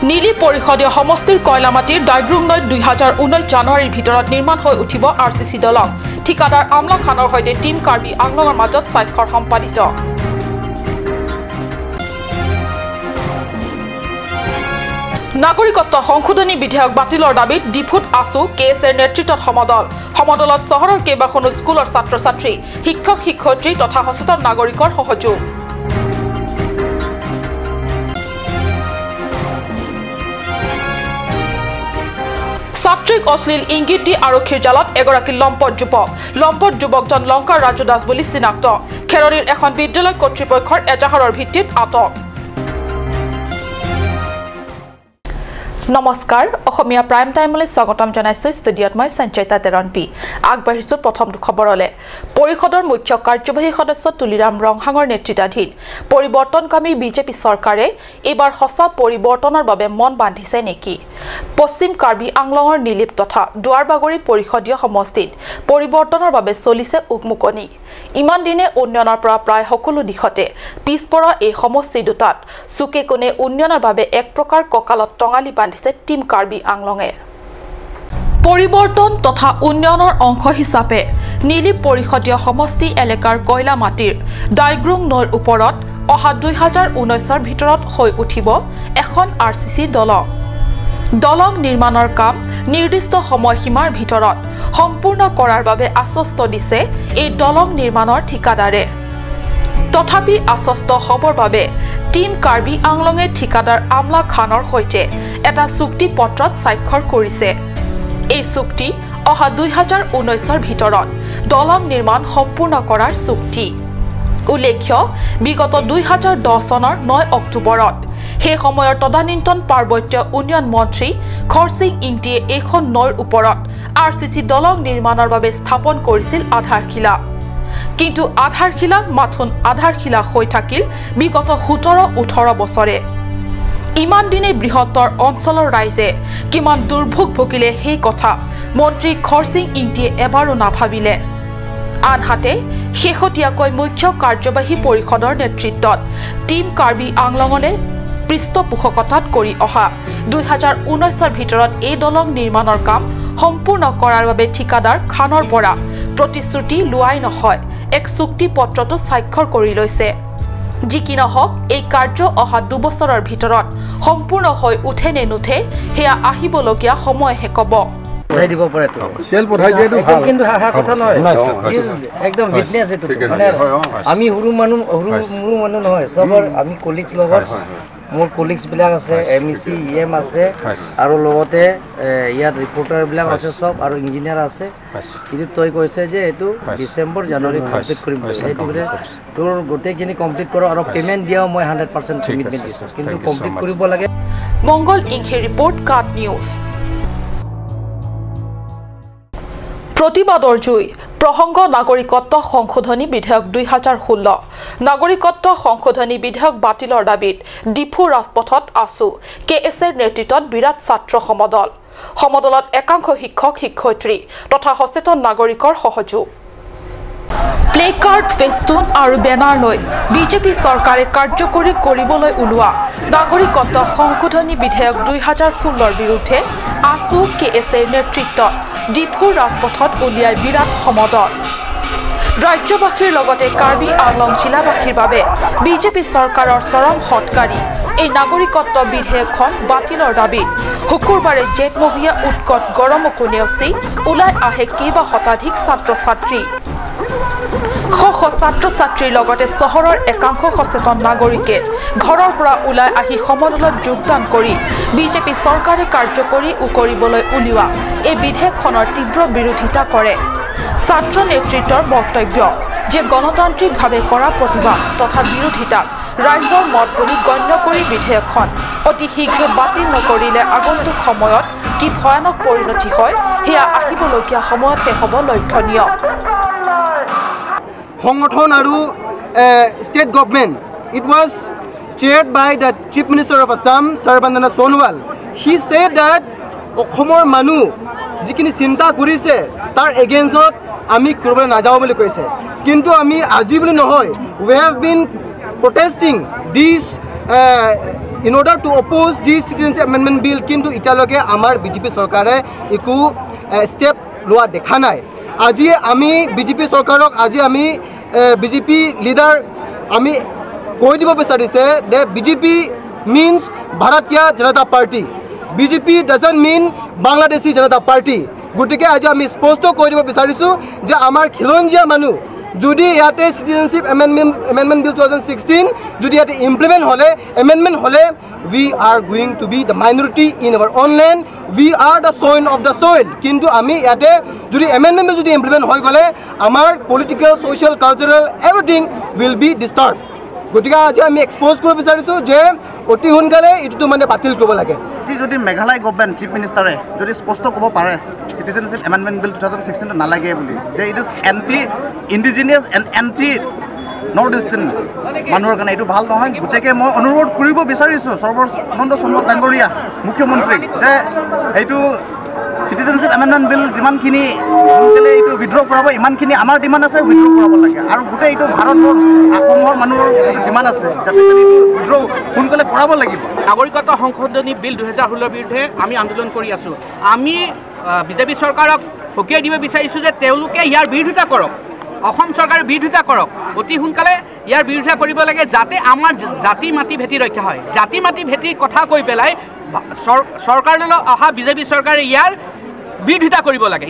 নীলি পৰিষদীয় সমষ্টিৰ কয়লামাটিৰ ডাইগ্ৰুং নৈত 2019 জানুৱাৰীৰ ভিতৰত নিৰ্মাণ হৈ উঠিব RCC দলং ঠিকাদাৰ আমলা খানৰ সৈতে টিম কাৰ্বি আংলঙৰ মাজত স্বাক্ষৰ সম্পাদিত নাগৰিকত্ব সংশোধনী বিধেয়ক বাতিলৰ দাবীত ডিফুত আছু কেএছৰ নেতৃত্বত সমদলত চহৰৰ কেইবাখনো স্কুলৰ ছাত্ৰ-ছাত্ৰী শিক্ষক-শিক্ষয়িত্ৰী তথা সচেতন নাগৰিকৰ সহযোগ ছাত্ৰীক অশ্লীল ইংগিত দি আৰক্ষীৰ জালত এগৰাকী লম্পট যুৱকজন লংকাৰ ৰাজু দাস বুলি চিনাক্ত খেৰনিৰ এখন বিদ্যালয় কৰ্তৃপক্ষৰ এজাহাৰৰ ভিত্তিত আটক নমস্কাৰ অসমীয়া প্ৰাইম টাইমলৈ স্বাগতম জনাইছো ষ্টুডিঅত মই সঞ্চয়তা তেৰণপি আগবাঢ়িছো প্ৰথম খবৰলে পৰিষদৰ মুখ্য কাৰ্যবাহী সদস্য তুলিৰাম ৰংহাঙৰ নেতৃত্বাধীন পৰিৱৰ্তনকামী বিজেপি চৰকাৰে এবাৰ হসা পৰিৱৰ্তনৰ বাবে মন বান্ধিছে নেকি পশ্চিম কাৰ্বি আংলঙৰ নিলিপ তথা দুৱাৰবাগৰি পৰিষদীয় সমষ্টিত পৰিৱৰ্তনৰ বাবে চলিছে উকমুকনি ইমান দিনে উন্নয়নৰ পৰা প্ৰায় সকলো দিশতে পিছপৰা এই সমষ্টি দুটাত সুকে কোনে উন্নয়নৰ বাবে এক প্ৰকাৰ ককালত টঙালি বান্ধিছে টিম কাৰ্বি আংলঙে পৰিৱৰ্তন তথা উন্নয়নৰ অংশ হিচাপে নীলি পৰিষদীয় সমষ্টি এলেকাৰ কয়লা মাটিৰ ডাইগ্ৰুং নৈৰ ওপৰত অহা 2019ৰ ভিতৰত হৈ উঠিব এখন RCC দলং নিৰ্মাণৰ কাম নিৰ্দিষ্ট সময়সীমাৰ ভিতৰত সম্পূৰ্ণ কৰাৰ বাবে আশ্বস্ত দিছে এই দলং নিৰ্মাণৰ ঠিকাদাৰে তথাপি আশ্বস্ত হবৰ বাবে টিম কাৰ্বি আংলঙে ঠিকাদাৰ আমলা খানৰ সৈতে এটা চুক্তি পত্ৰত স্বাক্ষৰ কৰিছে এই চুক্তি অহা 2019ৰ ভিতৰত দলং নিৰ্মাণ সম্পূৰ্ণ কৰাৰ চুক্তি উল্লেখ্য বিগত 2010 চনৰ 9 অক্টোবৰত সেই সময়ৰ তদানীন্তন পাৰ্বত্য উন্নয়ন মন্ত্ৰী খৰসিং ইংটিয়ে এখন নৈৰ ওপৰত RCC দলং নিৰ্মাণৰ বাবে স্থাপন কৰিছিল আধাৰশিলা কিন্তু আধাৰশিলা হৈ থাকিল বিগত 17-18 বছৰে ইমান দিনে বৃহত্তৰ অঞ্চলৰ ৰাইজে কিমান দুৰ্ভোগ ভুগিলে সেই কথা মন্ত্ৰী খৰসিং ইংটিয়ে এবাৰো নাভাবিলে আনহাতে শেহতীয়াকৈ মুখ্য কাৰ্যবাহী পৰিষদৰ নেতৃত্বত টিম কাৰ্বি আংলঙলে পৃষ্ঠপোষকতাত কৰি অহা 2019ৰ ভিতৰত এই দলং নিৰ্মাণৰ কাম সম্পূৰ্ণ কৰাৰ বাবে ঠিকাদাৰ খানৰ পৰা প্ৰতিশ্ৰুতি লোৱাই নহয় এক চুক্তি পত্ৰটো স্বাক্ষৰ কৰি লৈছে যি কি নহওক এই কাৰ্য অহা 2 বছৰৰ ভিতৰত সম্পূৰ্ণ হৈ উঠে নে নুঠে হেয়া আহিবলগীয়া সময়হে ক'ব দিব পাৰে তো সেল পঠাই দিয়েটো ভাল কিন্তু হাহা কথা নহয় একদম উইটনেস এটো মানে আমি হুৰু মানুহ নহয় সবৰ আমি কলিগস লগত মোৰ কলিগস বিলাক আছে MEC EM আছে আৰু লগতে ইয়াত ৰিপৰ্টাৰ বিলাক আছে সব আৰু ইঞ্জিনিয়াৰ আছে কিন্তু তই কৈছে যে এটো ডিসেম্বৰ জানুৱাৰী কমপ্লিট কৰিম এইটোৰে তোৰ গোটেইখিনি কমপ্লিট কৰ আৰু পেমেন্ট দিয়াও মই 100% কমিটমেন্ট দিছো কিন্তু কমপ্লিট কৰিব লাগে মংগল ইংখে ৰিপৰ্ট কাট নিউজ প্ৰতিবাদৰ জুই প্ৰসংগ নাগৰিকত্ব সংশোধনী বিধেয়ক 2016 নাগৰিকত্ব সংশোধনী বিধেয়ক বাতিলৰ দাবীত ডিফু ৰাজপথত আছু কেএছৰ নেতৃত্বত বিৰাট ছাত্ৰ সমদলত একাংশ শিক্ষক-শিক্ষয়িত্ৰী তথা সচেতন নাগৰিকৰ সহযোগ প্লেকাৰ্ড ফেস্টুন আৰু বেনাৰ লৈ বিজেপি চৰকাৰে কাৰ্যকৰী কৰিবলৈ ওলোৱা নাগৰিকত্ব সংশোধনী বিধেয়ক 2016ৰ বিৰুদ্ধে আছু কেএছৰ নেতৃত্বত ডিফু ৰাজপথত উলিয়াই বিৰাট সমদল ৰাজ্যবাসীৰ লগতে কাৰ্বি আংলং জিলাবাসীৰ বাবে বিজেপি চৰকাৰৰ চৰম হটকাৰী এই নাগৰিকত্ব বিধেয়কখন বাতিলৰ দাবীত শুকুৰবাৰে জেঠমহীয়া উৎকট গৰমকো নেওচি ওলাই আহে কেইবা শতাধিক ছাত্ৰ-ছাত্ৰী ছাত্ৰ-ছাত্ৰীৰ লগতে চহৰৰ একাংশ সচেতন নাগৰিকে ঘৰৰ পৰা ওলাই আহি সমদলত যোগদান কৰি বিজেপি চৰকাৰে কাৰ্যকৰী কৰিবলৈ উলিওৱা এই বিধেয়কখনৰ তীব্ৰ বিৰোধিতা কৰে ছাত্ৰ নেতৃত্বৰ বক্তব্য যে গণতান্ত্ৰিকভাৱে কৰা প্ৰতিবাদ তথা বিৰোধিতাক ৰাইজৰ মত বুলি গণ্য কৰি বিধেয়কখন অতি শীঘ্ৰে বাতিল নকৰিলে আগন্তুক সময়ত কি ভয়ানক পৰিণতি হয় হেয়া আহিবলগীয়া সময়তহে হ'ব লক্ষণীয় সংগঠন আৰু state government it was chaired by the Chief Minister of Assam Sarbanandana Sonowal. He said that অসমৰ মানুহ যিখিনি চিন্তা কৰিছে তাৰ এগেইনষ্টত আমি কৰিব নাযাওঁ বুলি কৈছে কিন্তু আমি আজি বুলি নহয় we have been protesting these in order to oppose this citizenship amendment bill কিন্তু ইতালৈকে আমাৰ বিজেপি চৰকাৰে একো ষ্টেপ লোৱা দেখা নাই আজি আমি বিজেপি চৰকাৰক আজি আমি বিজেপি লিডাৰ আমি কৈ দিব বিচাৰিছে যে BJP means Bharatiya Janata Party BJP doesn't mean Bangladeshi Janata Party গতিকে আজি আমি স্পষ্ট কৈ দিব বিচাৰিছো যে আমাৰ খিলঞ্জিয়া মানুহ যদি ইয়াতে সিটিজেনশিপ amendment bill 2016 যদি ইয়াতে ইমপ্লিমেন্ট হলে amendment হলে we are going to be the minority in our own land we are the soil of the soil কিন্তু আমি ইয়াতে যদি amendment bill যদি ইমপ্লিমেন্ট হৈ গলে আমাৰ political social cultural everything will be disturbed গতিকে আজি আমি এক্সপোজ কৰিব বিচাৰিছো যে অতি সোনকালে ইটো মানে বাতিল কৰিব লাগে যদি মেঘালয় গভৰ্ণমেণ্ট চিফ মিনিষ্টাৰে যদি স্পষ্ট ক'ব পাৰে সিটিজেনশিপ এমেণ্ডমেণ্ট বিল 2016 নালাগে বুলি যে it is anti indigenous and anti north eastern মানুহৰ কাৰণে এইটো ভাল নহয় গতিকে মই অনুৰোধ কৰিব বিচাৰিছোঁ সৰ্বানন্দ সোণোৱাল ডাঙৰীয়া মুখ্যমন্ত্ৰীক যে এইটো সিটিজেনশিপ এমেণ্ডমেণ্ট বিল যিমানখিনি সোনকালে এইটো উইথড্ৰ কৰাব ইমানখিনি আমাৰ ডিমাণ্ড আছে উইথড্ৰ কৰাব লাগে আৰু গোটেই এইটো ভাৰতৰ অসমৰ মানুহৰ এইটো ডিমাণ্ড আছে যাতে উইথড্ৰ সোনকালে কৰাব লাগিব নাগৰিকত্ব সংশোধনী বিল 2016 বিৰুদ্ধে আমি আন্দোলন কৰি আছোঁ আমি বিজেপি চৰকাৰক সকীয়াই দিব বিচাৰিছোঁ যে তেওঁলোকে ইয়াৰ বিৰোধিতা কৰক অসম চৰকাৰে বিৰোধিতা কৰক অতি সোনকালে ইয়াৰ বিৰোধিতা কৰিব লাগে যাতে আমাৰ জাতি মাটি ভেটি ৰক্ষা হয় জাতি মাটি ভেটিৰ কথা কৈ পেলাই চৰকাৰলৈ অহা বিজেপি চৰকাৰে ইয়াৰ বিৰোধিতা কৰিব লাগে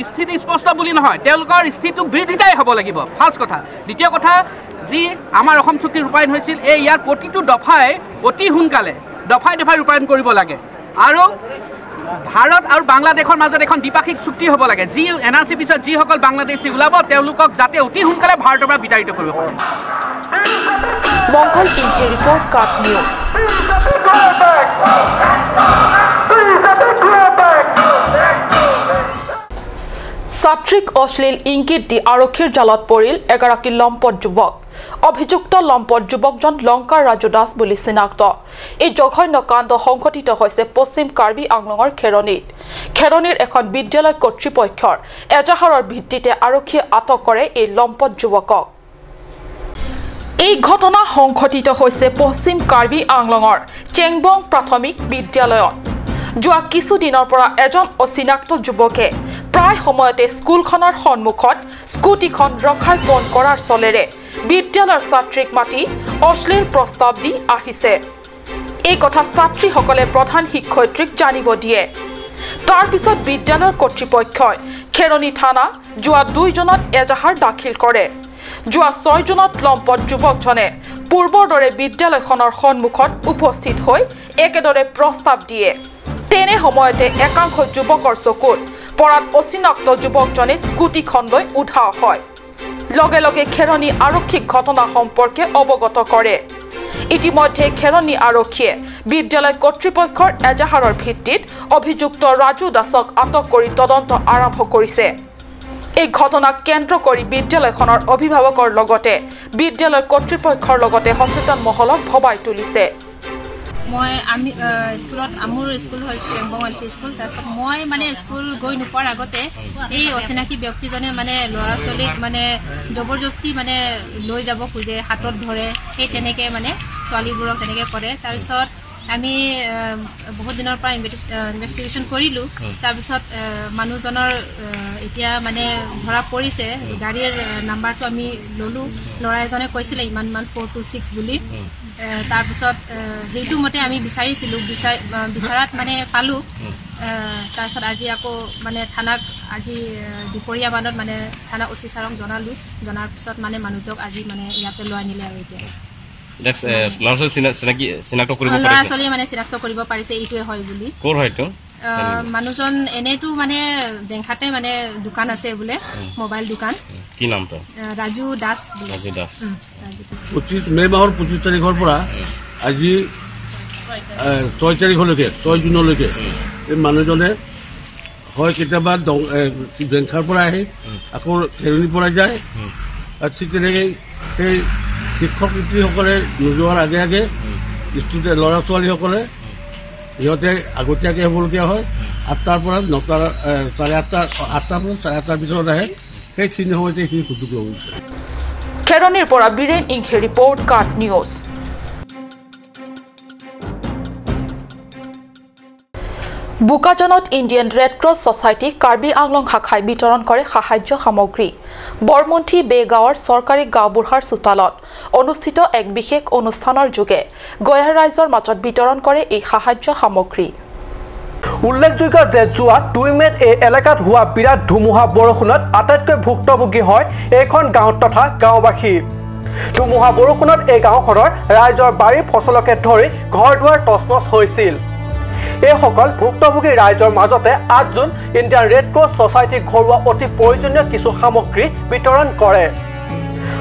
স্থিতি স্পষ্ট বুলি নহয় তেওঁলোকৰ স্থিতিটো বিৰোধিতাই হ'ব লাগিব ফাৰ্ষ্ট কথা দ্বিতীয় কথা যি আমাৰ অসম চুক্তি ৰূপায়ণ হৈছিল এই ইয়াৰ প্ৰতিটো দফাই অতি সোনকালে দফাই ৰূপায়ণ কৰিব লাগে আৰু ভাৰত আৰু বাংলাদেশৰ মাজত এখন দ্বিপাক্ষিক চুক্তি হ'ব লাগে যি এনআৰচি পিছত যিসকল বাংলাদেশী ওলাব তেওঁলোকক যাতে অতি সোনকালে ভাৰতৰ পৰা বিতাড়িত কৰিব পাৰে মংগল ইংঘে ৰিপৰ্ট কাট নিউজ ছাত্ৰীক অশ্লীল ইংগিত দি আৰক্ষীৰ জালত পৰিল এগৰাকী লম্পট যুৱক অভিযুক্ত লম্পট যুৱকজন লংকাৰ ৰাজু দাস বুলি চিনাক্ত এই জঘন্য কাণ্ড সংঘটিত হৈছে পশ্চিম কাৰ্বি আংলঙৰ খেৰণীৰ এখন বিদ্যালয় কৰ্তৃপক্ষৰ এজাহাৰৰ ভিত্তিতে আৰক্ষীয়ে আটক কৰে এই লম্পট যুৱকক এই ঘটনা সংঘটিত হৈছে পশ্চিম কাৰ্বি আংলঙৰ চেংবং প্ৰাথমিক বিদ্যালয়ত যোৱা কিছুদিনৰ পৰা এজন অচিনাক্ত যুৱকে প্ৰায় সময়তে স্কুলখনৰ সন্মুখত স্কুটিখন ৰখাই ফোন কৰাৰ চলেৰে বিদ্যালয়ৰ ছাত্ৰীক মাতি অশ্লীল প্ৰস্তাৱ দি আহিছে এই কথা ছাত্ৰীসকলে প্ৰধান শিক্ষয়িত্ৰীক জানিব দিয়ে তাৰ পিছত বিদ্যালয়ৰ কৰ্তৃপক্ষই খেৰণী থানা যোৱা 2 জনত এজাহাৰ দাখিল কৰে যোৱা 6 জনত লম্পট যুৱকজনে পূৰ্বৰ দৰে বিদ্যালয়খনৰ সন্মুখত উপস্থিত হৈ একেদৰে প্ৰস্তাৱ দিয়ে তেনে সময়তে একাংশ যুৱকৰ চকুত পৰাত অচিনাক্ত যুৱকজনে স্কুটিখন লৈ উঠা হয় লগে লগে খেৰণী আৰক্ষীক ঘটনা সম্পৰ্কে অৱগত কৰে ইতিমধ্যে খেৰণী আৰক্ষীয়ে বিদ্যালয় কৰ্তৃপক্ষৰ এজাহাৰৰ ভিত্তিত অভিযুক্ত ৰাজু দাসক আটক কৰি তদন্ত আৰম্ভ কৰিছে এই ঘটনাক কেন্দ্ৰ কৰি বিদ্যালয়খনৰ অভিভাৱকৰ লগতে বিদ্যালয়ৰ কৰ্তৃপক্ষৰ লগতে সচেতন মহলক ভবাই তুলিছে মই আমি স্কুলত মোৰ স্কুল হৈছে চেংবং এলপি স্কুল তাৰপিছত মই মানে স্কুল গৈ নোপোৱাৰ আগতে এই অচিনাকি ব্যক্তিজনে মানে ল'ৰা ছোৱালীক মানে জবৰদস্তি মানে লৈ যাব খোজে হাতত ধৰে সেই তেনেকৈ মানে ছোৱালীবোৰক তেনেকৈ কৰে তাৰপিছত আমি বহুত দিনৰ পৰা ইনভেষ্টিগেশ্যন কৰিলোঁ তাৰপিছত মানুহজনৰ এতিয়া মানে ধৰা পৰিছে গাড়ীৰ নাম্বাৰটো আমি ল'লোঁ ল'ৰা এজনে কৈছিলে ইমান 426 বুলি তাৰপিছত সেইটো মতে আমি বিচাৰিছিলোঁ বিচাৰাত মানে পালোঁ তাৰপিছত আজি আকৌ মানে থানাক আজি দুপৰীয়া মানত মানে থানা অচি ছাৰক জনালোঁ জনাৰ পিছত মানে মানুহজনক আজি মানে ইয়াতে লৈ আনিলে আৰু এতিয়া ল'ৰা ছোৱালী মানে চিনাক্ত কৰিব পাৰিছে এইটোৱে হয় বুলি মানুহজন এনেইতো মানে জেংখাতে মানে দোকান আছে বোলে মোবাইল দোকান কি নামটো ৰাজু দাস 25 মে মাহৰ 25 তাৰিখৰ পৰা আজি 6 তাৰিখলৈকে 6 জুনলৈকে এই মানুহজনে হয় কেতিয়াবা জেংখাৰ পৰা আহি আকৌ খেৰণীৰ পৰা যায় আৰু ঠিক তেনেকৈ সেই শিক্ষক শিক্ষয়িত্ৰীসকলে নোযোৱাৰ আগে আগে ষ্টুডেণ্ট ল'ৰা ছোৱালীসকলে সিহঁতে আগতীয়াকৈ হ'বলগীয়া হয় 8টাৰ পৰা 9টাৰ 8:30 8টাৰ পৰা 8:30টাৰ ভিতৰত আহে সেইখিনি সময়তে সেইখিনি সুযোগ ল'ব বিচাৰে খেৰণীৰ পৰা Biren Inghi report cut news বুকাজনত Indian Red Cross Society Karbi Anglong শাখাই বিতৰণ কৰে সাহায্য সামগ্ৰী বৰমন্থি বেগাঁৱৰ চৰকাৰী গাঁওবুঢ়াৰ চোতালত অনুষ্ঠিত এক বিশেষ অনুষ্ঠানৰ যোগে গয়া ৰাইজৰ মাজত বিতৰণ কৰে এই সাহায্য সামগ্ৰী উল্লেখযোগ্য যে যোৱা 2 মেত এই এলেকাত হোৱা বিৰাট ধুমুহা বৰষুণত আটাইতকৈ ভুক্তভোগী হয় এইখন গাঁও তথা গাঁওবাসী ধুমুহা বৰষুণত এই গাঁওখনৰ ৰাইজৰ বাৰী ফচলকে ধৰি ঘৰ দুৱাৰ তছনছ হৈছিল এই সকল ভুক্তভোগী ৰাইজৰ মাজতে 8 June Indian Red Cross society ঘৰুৱা অতি প্ৰয়োজনীয় কিছু সামগ্ৰী বিতৰণ কৰে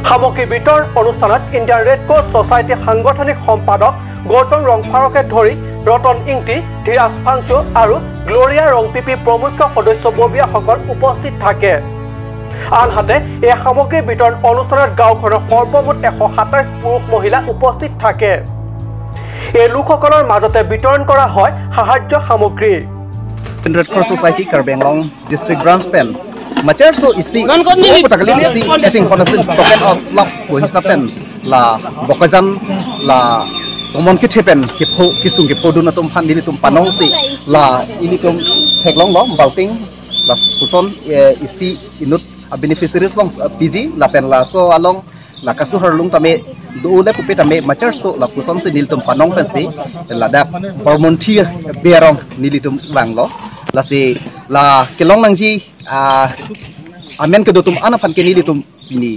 সামগ্ৰী বিতৰণ অনুষ্ঠানত ইণ্ডিয়ান ৰেড ক্ৰছ ছ'চাইটি সাংগঠনিক সম্পাদক গৌতম ৰংফাৰকে ধৰি ৰতন ইংটি ধীৰাজ ফাংচু আৰু গ্লোৰিয়া ৰংপিপি প্ৰমুখ সদস্যববীয়াসকল উপস্থিত থাকে আনহাতে এই সামগ্ৰী বিতৰণ অনুষ্ঠানত গাঁওখনৰ সৰ্বমুঠ 127 পুৰুষ মহিলা উপস্থিত থাকে এই লোকসকলৰ মাজতে বিতৰণ কৰা হয় সাহায্য সামগ্ৰী Red Cross Society Karbi Anglong District Branch Pen Macer so isi takali isi kicing konasin token of love bohisa pen la bokajan la tomon kichepen kipo kisung kipo duna tum pan dili tum panong si la ini tum theklong lo balting la puson isi inut beneficiaries long PG la pen la so along la kasu harlung tame dole pupe tame macer so la puson si niltum panong pen si la dak bormonthi berong nilitum banglo la si la kelong nangji amen kedotum anapan ke nilitum ini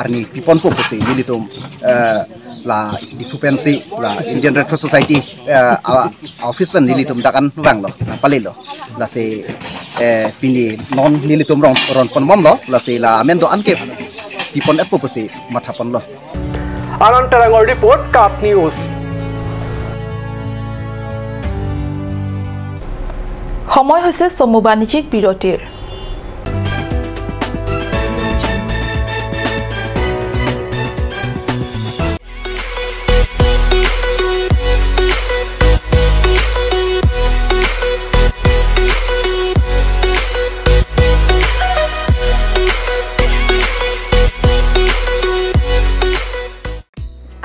arni pipon popo si nilitum la dikupensi la Indian Red Cross Society office pen nilitum dakan banglo palilo la si pini non nilitum ron pon momlo la si la amen do anke pipon popo si mathapon lo Anantarangor report Kap News সময় হৈছে চমু বাণিজ্যিক বিৰতিৰ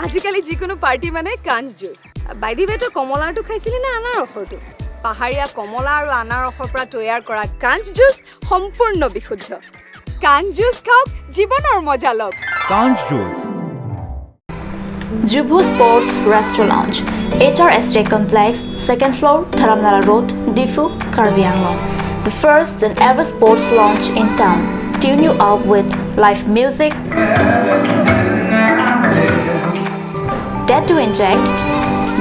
আজিকালি যিকোনো party মানে কাঞ্জ juice by the বেটো কমলাটো খাইছিলি না আনাৰ ৰসটো পাহাৰীয়া কমলা আৰু আনাৰ ৰসৰ পৰা তৈয়াৰ কৰা কাঞ্জ জুচ সম্পূৰ্ণ বিশুদ্ধ কাঞ্জ জুচ খাওক জীৱনৰ মজা লওক কাঞ্জ juice Jubu Sports Restaurant Lounge HRSJ Complex 2nd floor Dharamnala Road Difu Karbi Anglong the first and ever sports lounge in town tune you up with live music Dare to inject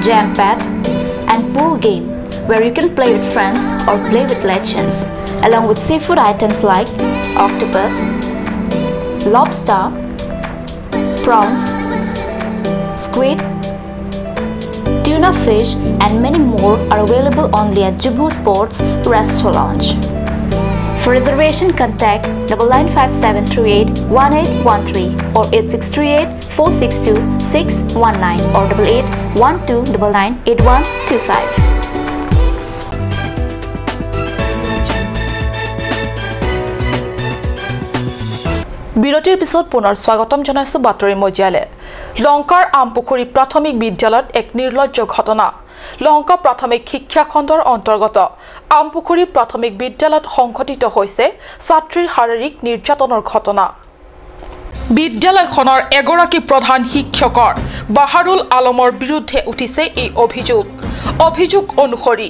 jam pad and pool game where you can play with friends or play with legends, along with seafood items like octopus, lobster, prawns, squid, tuna fish and many more are available only at Jubu Sports Restaurant Lounge. For reservation, contact 9957381813 or 8638462619 or 8812998125. বিৰতিৰ পিছত পুনৰ স্বাগতম জনাইছো বাতৰি মজিয়ালে লংকাৰ আমপুখুৰী প্ৰাথমিক বিদ্যালয়ত এক নিৰ্লজ্জ ঘটনা লংকা প্ৰাথমিক শিক্ষা খণ্ডৰ অন্তৰ্গত আমপুখুৰী প্ৰাথমিক বিদ্যালয়ত সংঘটিত হৈছে ছাত্ৰীৰ শাৰীৰিক নিৰ্যাতনৰ ঘটনা বিদ্যালয়খনৰ এগৰাকী প্ৰধান শিক্ষকৰ বাহাৰুল আলমৰ বিৰুদ্ধে উঠিছে এই অভিযোগ অনুসৰি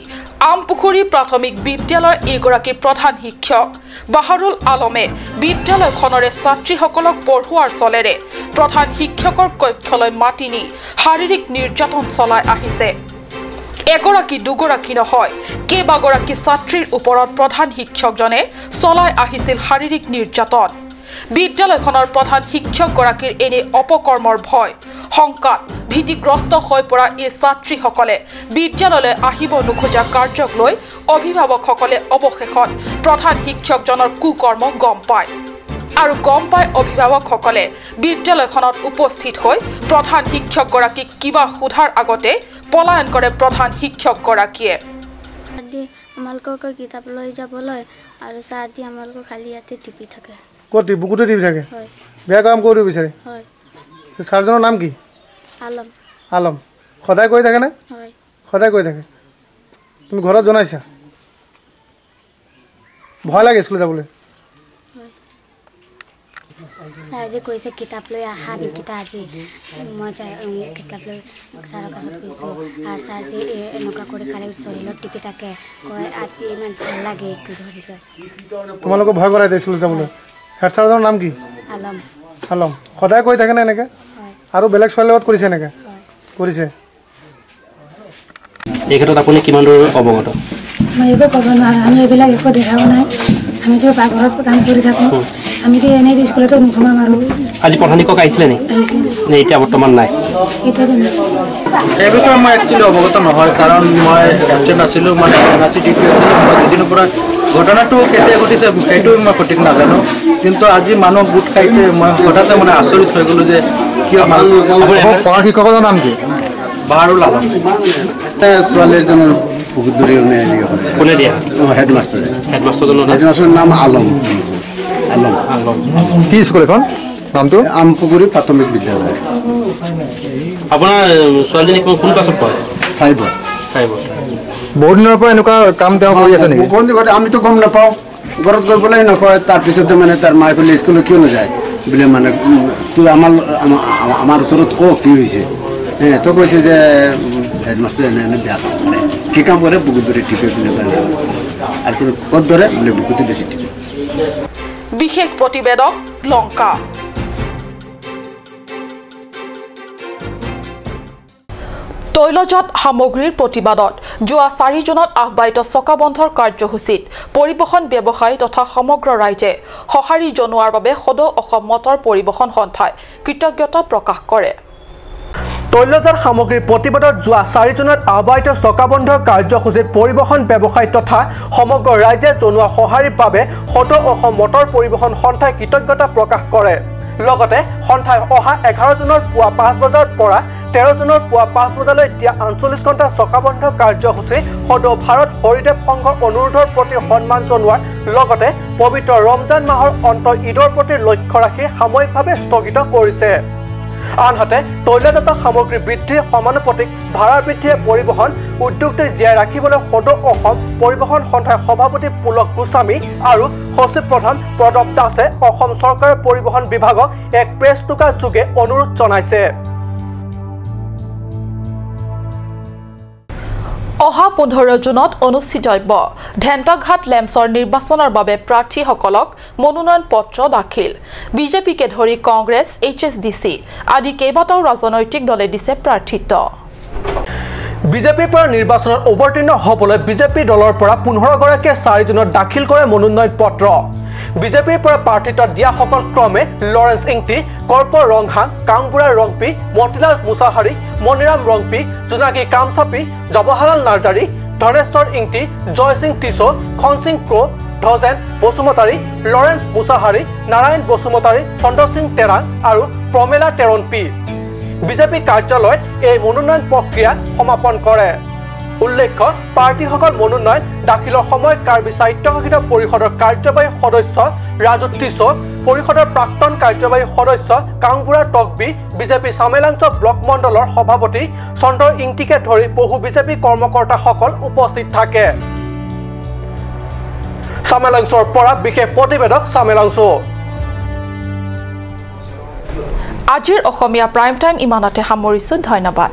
আমপুখুৰী প্ৰাথমিক বিদ্যালয়ৰ এগৰাকী প্ৰধান শিক্ষক বাহাৰুল আলমে বিদ্যালয়খনৰে ছাত্ৰীসকলক পঢ়ুৱাৰ চলেৰে প্ৰধান শিক্ষকৰ কক্ষলৈ মাতি নি শাৰীৰিক নিৰ্যাতন চলাই আহিছে এগৰাকী দুগৰাকী নহয় কেইবাগৰাকী ছাত্ৰীৰ ওপৰত প্ৰধান শিক্ষকজনে চলাই আহিছিল শাৰীৰিক নিৰ্যাতন বিদ্যালয়খনৰ প্ৰধান শিক্ষকগৰাকীৰ এনে অপকৰ্মৰ ভয় সংকাত ভীতিগ্ৰস্ত হৈ পৰা এই ছাত্ৰীসকলে বিদ্যালয়লৈ আহিব নোখোজা কাৰ্যক লৈ অভিভাৱকসকলে অৱশেষত প্ৰধান শিক্ষকজনৰ কুকৰ্ম গম পায় আৰু গম পাই অভিভাৱকসকলে বিদ্যালয়খনত উপস্থিত হৈ প্ৰধান শিক্ষকগৰাকীক কিবা সোধাৰ আগতে পলায়ন কৰে প্ৰধান শিক্ষকগৰাকীয়ে আমালোকক কিতাপ লৈ যাবলৈ আৰু ছাৰ দি আমালোকক খালি ইয়াতে টিপি থাকে কত বুকুতে টিপি থাকে বেয়া কাম কৰিব বিচাৰে হয় ছাৰজনৰ নাম কি আলম সদায় কৈ থাকে না হয় সদায় কৈ থাকে তুমি ঘৰত জনাইছা ভয় লাগে স্কুল যাবলৈ ছাৰ যে কৈছে কিতাপ লৈ আহা নিকিতা আজি মই কিতাপ লৈ ছাৰৰ কাষত কৈছোঁ আৰু ছাৰ যে এনেকুৱা কৰি খালে শৰীৰত টিপি থাকে কয় আজি ইমান ভাল লাগে এইটো ধৰি লয় তোমালোকক ভয় কৰাই স্কুল যাবলৈ হেড ছাৰৰ নাম কি আলম আলম সদায় কৈ থাকে নে এনেকৈ আৰু বেলেগ ছোৱালীৰ লগত কৰিছে এনেকৈ কৰিছে এই ক্ষেত্ৰত আপুনি কিমান দূৰ অৱগত মই একো ক'ব নোৱাৰোঁ আমি এইবিলাক একো দেখাও নাই আমিতো পাকঘৰত কাম কৰি থাকোঁ আমিতো এনেই স্কুলতো নোসোমা মাৰোঁ আজি প্ৰধান শিক্ষক আহিছিলে নে এতিয়া বৰ্তমান নাই এই বিষয়ে মই একচুৱেলি অৱগত নহয় কাৰণ মই এবচেণ্ট আছিলোঁ মানে এনআৰচি ডিউটি আছিলোঁ মই দুদিনৰ পৰা ঘটনাটো কেতিয়া ঘটিছে সেইটো মই সঠিক নাজানো কিন্তু আজি মানুহ গোট খাইছে মই হঠাতে মানে আচৰিত হৈ গ'লোঁ যে কিয় প্ৰধান শিক্ষকৰ নাম কি বাহাৰুল আলম ছোৱালী এজনৰ বহুত দূৰে কোনে দিয়া হেডমাষ্টাৰৰ নাম আলম কি স্কুল এখন নামটো আমপুকুৰী প্ৰাথমিক বিদ্যালয় আপোনাৰ ছোৱালীজনী কোন ক্লাছত পঢ়ে 5ত বহুত দিনৰ পৰা এনেকুৱা কাম তেওঁ কৰি আছে নেকি আমিতো গম নাপাওঁ ঘৰত গৈ পেলাই নকয় তাৰপিছতে মানে তাৰ মায়ে ক'লে স্কুলত কিয় নাযায় বোলে মানে তুই আমাৰ ওচৰত কি হৈছে তো কৈছে যে হেডমাষ্টাৰ এনে বেয়া কাম কৰে কি কাম কৰে বুকুত ধৰে টিপে বোলে আৰু ক'ত ধৰে বোলে বুকুতে বেছি টিপে বিশেষ প্ৰতিবেদক লংকা তৈলজাত সামগ্ৰীৰ প্ৰতিবাদত যোৱা 4 জুনত আহ্বায়িত চকা বন্ধৰ কাৰ্যসূচীত পৰিবহণ ব্যৱসায়ী তথা সমগ্ৰ ৰাইজে সঁহাৰি জনোৱাৰ বাবে সদৌ অসম মটৰ পৰিবহণ সন্থাই কৃতজ্ঞতা প্ৰকাশ কৰে তৈলজাত সামগ্ৰীৰ প্ৰতিবাদত যোৱা 4 জুনত আহ্বায়িত চকা বন্ধৰ কাৰ্যসূচীত পৰিবহণ ব্যৱসায়ী তথা সমগ্ৰ ৰাইজে জনোৱা সঁহাৰিৰ বাবে সদৌ অসম মটৰ পৰিবহণ সন্থাই কৃতজ্ঞতা প্ৰকাশ কৰে লগতে সন্থাই অহা 11 জুনৰ পুৱা 5 বজাৰ পৰা 13 জুনৰ পুৱা 5 বজালৈ দিয়া 48 ঘণ্টা চকা বন্ধ কাৰ্যসূচী সদৌ ভাৰত হৰিদেৱ সংঘৰ অনুৰোধৰ প্ৰতি সন্মান জনোৱাৰ লগতে পবিত্ৰ ৰমজান মাহৰ অন্ত ঈদৰ প্ৰতি লক্ষ্য ৰাখি সাময়িকভাৱে স্থগিত কৰিছে আনহাতে তৈলজাত সামগ্ৰী বৃদ্ধিৰ সমানুপাতিক ভাড়া বৃদ্ধিয়ে পৰিবহণ উদ্যোগটো জীয়াই ৰাখিবলৈ সদৌ অসম পৰিবহণ সন্থাৰ সভাপতি পুলক গোস্বামী আৰু সচিব প্ৰধান প্ৰদপ দাসে অসম চৰকাৰৰ পৰিবহণ বিভাগক এক প্ৰেছ টোকা যোগে অনুৰোধ জনাইছে অহা 15 জুনত অনুষ্ঠিতব্য ধেন্তঘাট লেম্পছৰ নিৰ্বাচনৰ বাবে প্ৰাৰ্থীসকলক মনোনয়ন পত্ৰ দাখিল বিজেপিকে ধৰি কংগ্ৰেছ এইচএছডিসি আদি কেইবাটাও ৰাজনৈতিক দলে দিছে প্ৰাৰ্থিত্ব বিজেপিৰ পৰা নিৰ্বাচনত অৱতীৰ্ণ হ'বলৈ বিজেপি দলৰ পৰা 15 গৰাকীয়ে 4 জুনত দাখিল কৰে মনোনয়ন পত্ৰ বিজেপিৰ পৰা প্ৰাৰ্থিত্ব দিয়াসকল ক্ৰমে লৰেন্স ইংটি কৰ্প ৰংহাং কাংগুৰা ৰংপি মতিলাল মুছাহাৰী মনিৰাম ৰংপি জোনাগী কামচাপি জৱাহৰলাল নাৰ্জাৰী ধনেশ্বৰ ইংটি জয় সিং টিছো খন সিং ক্ৰো ধজেন বসুমতাৰী লৰেন্স মুছাহাৰী নাৰায়ণ বসুমতাৰী চন্দ্ৰ সিং টেৰাং আৰু প্ৰমেলা টেৰনপি বিজেপি কাৰ্যালয়ত এই মনোনয়ন প্ৰক্ৰিয়া সমাপন কৰে উল্লেখ্য প্ৰাৰ্থীসকল মনোনয়ন দাখিলৰ সময়ত কাৰ্বি স্বায়ত্তশাসিত পৰিষদৰ কাৰ্যবাহী সদস্য ৰাজু টিছো পৰিষদৰ প্ৰাক্তন কাৰ্যবাহী সদস্য কাংগুৰা টকবি বিজেপি চামেলাংচ ব্লক মণ্ডলৰ সভাপতি চন্দ্ৰ ইংটিকে ধৰি বহু বিজেপি কৰ্মকৰ্তাসকল উপস্থিত থাকে চামেলাংচৰ পৰা বিশেষ প্ৰতিবেদক চামেলাংচ আজিৰ অসমীয়া প্ৰাইম টাইম ইমানতে সামৰিছো ধন্যবাদ